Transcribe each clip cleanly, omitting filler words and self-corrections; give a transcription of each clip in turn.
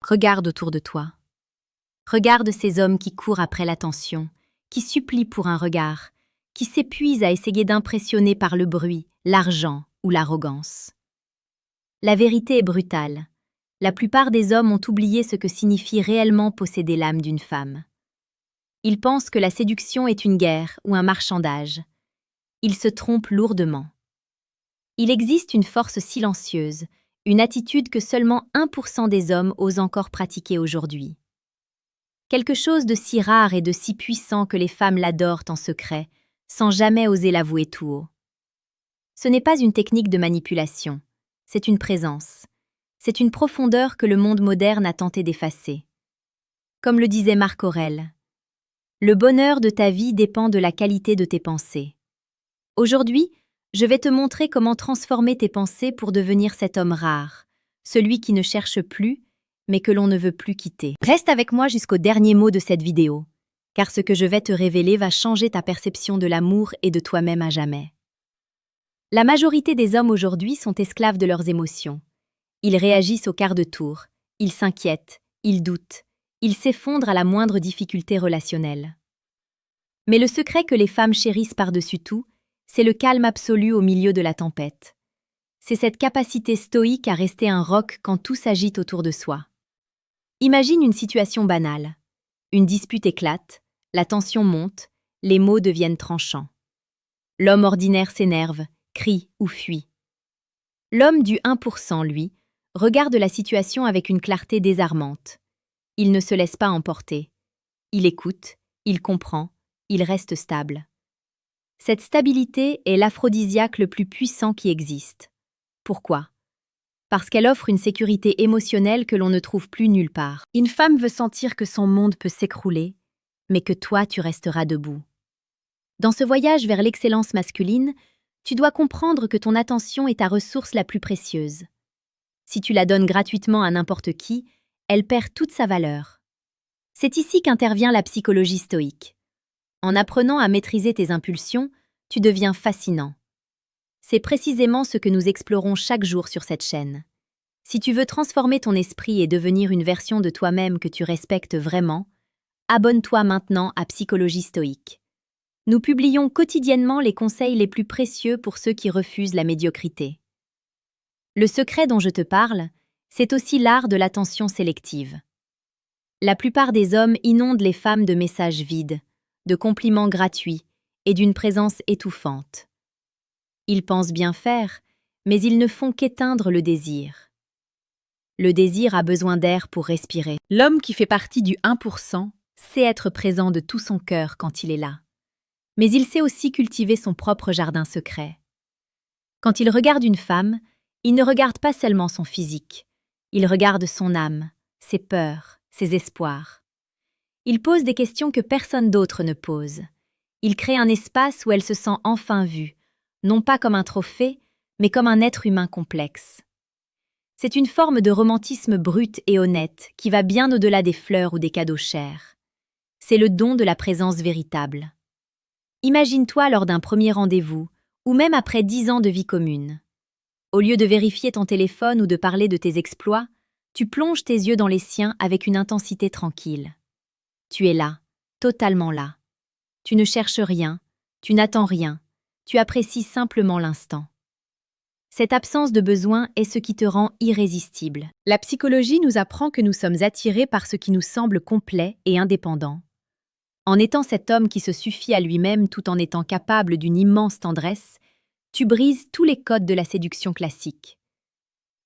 Regarde autour de toi. Regarde ces hommes qui courent après l'attention, qui supplient pour un regard, qui s'épuisent à essayer d'impressionner par le bruit, l'argent ou l'arrogance. La vérité est brutale. La plupart des hommes ont oublié ce que signifie réellement posséder l'âme d'une femme. Ils pensent que la séduction est une guerre ou un marchandage. Ils se trompent lourdement. Il existe une force silencieuse, une attitude que seulement 1% des hommes osent encore pratiquer aujourd'hui. Quelque chose de si rare et de si puissant que les femmes l'adorent en secret, sans jamais oser l'avouer tout haut. Ce n'est pas une technique de manipulation, c'est une présence. C'est une profondeur que le monde moderne a tenté d'effacer. Comme le disait Marc Aurèle, « Le bonheur de ta vie dépend de la qualité de tes pensées. » Aujourd'hui, je vais te montrer comment transformer tes pensées pour devenir cet homme rare, celui qui ne cherche plus, mais que l'on ne veut plus quitter. Reste avec moi jusqu'au dernier mot de cette vidéo, car ce que je vais te révéler va changer ta perception de l'amour et de toi-même à jamais. La majorité des hommes aujourd'hui sont esclaves de leurs émotions. Ils réagissent au quart de tour, ils s'inquiètent, ils doutent, ils s'effondrent à la moindre difficulté relationnelle. Mais le secret que les femmes chérissent par-dessus tout, c'est le calme absolu au milieu de la tempête. C'est cette capacité stoïque à rester un roc quand tout s'agite autour de soi. Imagine une situation banale. Une dispute éclate, la tension monte, les mots deviennent tranchants. L'homme ordinaire s'énerve, crie ou fuit. L'homme du 1%, lui, regarde la situation avec une clarté désarmante. Il ne se laisse pas emporter. Il écoute, il comprend, il reste stable. Cette stabilité est l'aphrodisiaque le plus puissant qui existe. Pourquoi ? Parce qu'elle offre une sécurité émotionnelle que l'on ne trouve plus nulle part. Une femme veut sentir que son monde peut s'écrouler, mais que toi, tu resteras debout. Dans ce voyage vers l'excellence masculine, tu dois comprendre que ton attention est ta ressource la plus précieuse. Si tu la donnes gratuitement à n'importe qui, elle perd toute sa valeur. C'est ici qu'intervient la psychologie stoïque. En apprenant à maîtriser tes impulsions, tu deviens fascinant. C'est précisément ce que nous explorons chaque jour sur cette chaîne. Si tu veux transformer ton esprit et devenir une version de toi-même que tu respectes vraiment, abonne-toi maintenant à Psychologie Stoïque. Nous publions quotidiennement les conseils les plus précieux pour ceux qui refusent la médiocrité. Le secret dont je te parle, c'est aussi l'art de l'attention sélective. La plupart des hommes inondent les femmes de messages vides, de compliments gratuits et d'une présence étouffante. Ils pensent bien faire, mais ils ne font qu'éteindre le désir. Le désir a besoin d'air pour respirer. L'homme qui fait partie du 1% sait être présent de tout son cœur quand il est là. Mais il sait aussi cultiver son propre jardin secret. Quand il regarde une femme, il ne regarde pas seulement son physique. Il regarde son âme, ses peurs, ses espoirs. Il pose des questions que personne d'autre ne pose. Il crée un espace où elle se sent enfin vue, non pas comme un trophée, mais comme un être humain complexe. C'est une forme de romantisme brut et honnête qui va bien au-delà des fleurs ou des cadeaux chers. C'est le don de la présence véritable. Imagine-toi lors d'un premier rendez-vous, ou même après 10 ans de vie commune. Au lieu de vérifier ton téléphone ou de parler de tes exploits, tu plonges tes yeux dans les siens avec une intensité tranquille. Tu es là, totalement là. Tu ne cherches rien, tu n'attends rien, tu apprécies simplement l'instant. Cette absence de besoin est ce qui te rend irrésistible. La psychologie nous apprend que nous sommes attirés par ce qui nous semble complet et indépendant. En étant cet homme qui se suffit à lui-même tout en étant capable d'une immense tendresse, tu brises tous les codes de la séduction classique.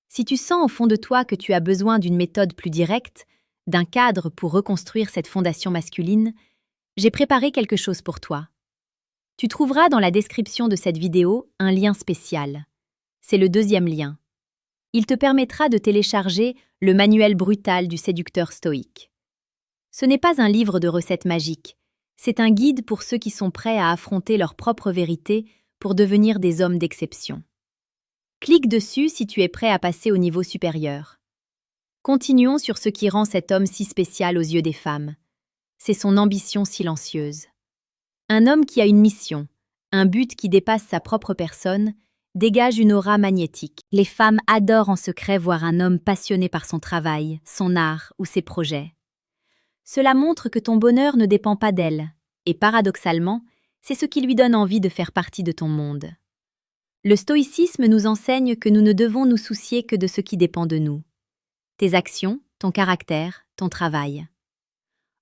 Si tu sens au fond de toi que tu as besoin d'une méthode plus directe, d'un cadre pour reconstruire cette fondation masculine, j'ai préparé quelque chose pour toi. Tu trouveras dans la description de cette vidéo un lien spécial. C'est le deuxième lien. Il te permettra de télécharger le manuel brutal du séducteur stoïque. Ce n'est pas un livre de recettes magiques, c'est un guide pour ceux qui sont prêts à affronter leur propre vérité pour devenir des hommes d'exception. Clique dessus si tu es prêt à passer au niveau supérieur. Continuons sur ce qui rend cet homme si spécial aux yeux des femmes. C'est son ambition silencieuse. Un homme qui a une mission, un but qui dépasse sa propre personne dégage une aura magnétique. Les femmes adorent en secret voir un homme passionné par son travail, son art ou ses projets. Cela montre que ton bonheur ne dépend pas d'elle, et paradoxalement, c'est ce qui lui donne envie de faire partie de ton monde. Le stoïcisme nous enseigne que nous ne devons nous soucier que de ce qui dépend de nous. Tes actions, ton caractère, ton travail.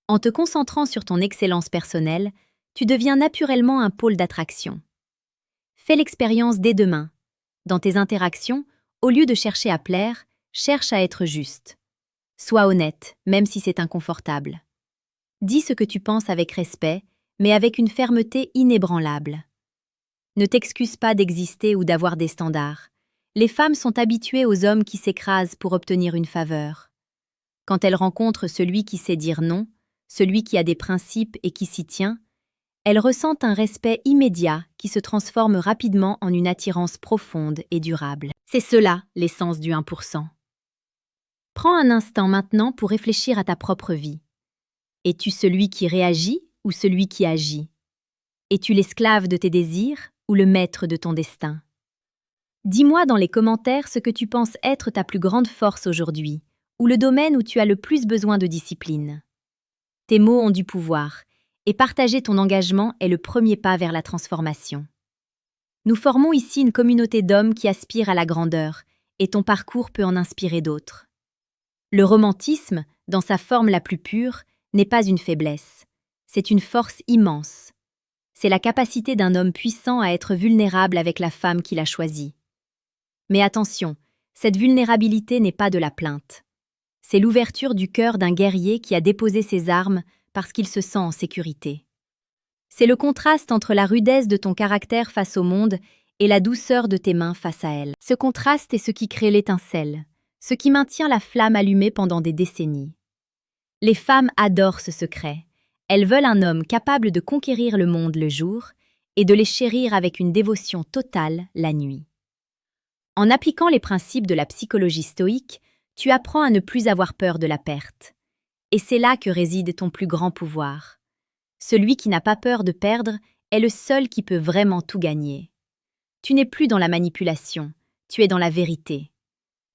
En te concentrant sur ton excellence personnelle, tu deviens naturellement un pôle d'attraction. Fais l'expérience dès demain. Dans tes interactions, au lieu de chercher à plaire, cherche à être juste. Sois honnête, même si c'est inconfortable. Dis ce que tu penses avec respect, mais avec une fermeté inébranlable. Ne t'excuse pas d'exister ou d'avoir des standards. Les femmes sont habituées aux hommes qui s'écrasent pour obtenir une faveur. Quand elles rencontrent celui qui sait dire non, celui qui a des principes et qui s'y tient, elles ressentent un respect immédiat qui se transforme rapidement en une attirance profonde et durable. C'est cela, l'essence du 1%. Prends un instant maintenant pour réfléchir à ta propre vie. Es-tu celui qui réagit ou celui qui agit? Es-tu l'esclave de tes désirs ou le maître de ton destin? Dis-moi dans les commentaires ce que tu penses être ta plus grande force aujourd'hui, ou le domaine où tu as le plus besoin de discipline. Tes mots ont du pouvoir, et partager ton engagement est le premier pas vers la transformation. Nous formons ici une communauté d'hommes qui aspirent à la grandeur, et ton parcours peut en inspirer d'autres. Le romantisme, dans sa forme la plus pure, n'est pas une faiblesse. C'est une force immense. C'est la capacité d'un homme puissant à être vulnérable avec la femme qu'il a choisie. Mais attention, cette vulnérabilité n'est pas de la plainte. C'est l'ouverture du cœur d'un guerrier qui a déposé ses armes parce qu'il se sent en sécurité. C'est le contraste entre la rudesse de ton caractère face au monde et la douceur de tes mains face à elle. Ce contraste est ce qui crée l'étincelle, ce qui maintient la flamme allumée pendant des décennies. Les femmes adorent ce secret. Elles veulent un homme capable de conquérir le monde le jour et de les chérir avec une dévotion totale la nuit. En appliquant les principes de la psychologie stoïque, tu apprends à ne plus avoir peur de la perte. Et c'est là que réside ton plus grand pouvoir. Celui qui n'a pas peur de perdre est le seul qui peut vraiment tout gagner. Tu n'es plus dans la manipulation, tu es dans la vérité.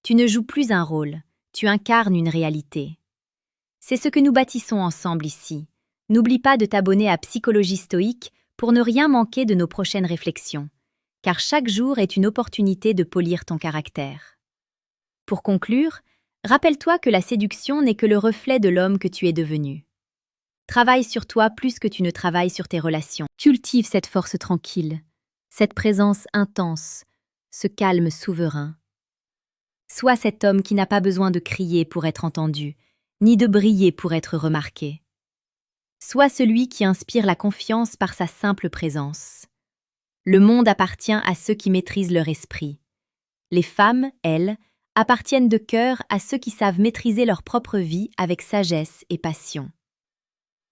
Tu ne joues plus un rôle, tu incarnes une réalité. C'est ce que nous bâtissons ensemble ici. N'oublie pas de t'abonner à Psychologie Stoïque pour ne rien manquer de nos prochaines réflexions, car chaque jour est une opportunité de polir ton caractère. Pour conclure, rappelle-toi que la séduction n'est que le reflet de l'homme que tu es devenu. Travaille sur toi plus que tu ne travailles sur tes relations. Cultive cette force tranquille, cette présence intense, ce calme souverain. Sois cet homme qui n'a pas besoin de crier pour être entendu, ni de briller pour être remarqué. Sois celui qui inspire la confiance par sa simple présence. Le monde appartient à ceux qui maîtrisent leur esprit. Les femmes, elles, appartiennent de cœur à ceux qui savent maîtriser leur propre vie avec sagesse et passion.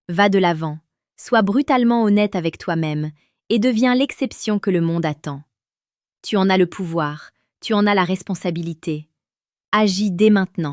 Va de l'avant, sois brutalement honnête avec toi-même et deviens l'exception que le monde attend. Tu en as le pouvoir, tu en as la responsabilité. Agis dès maintenant.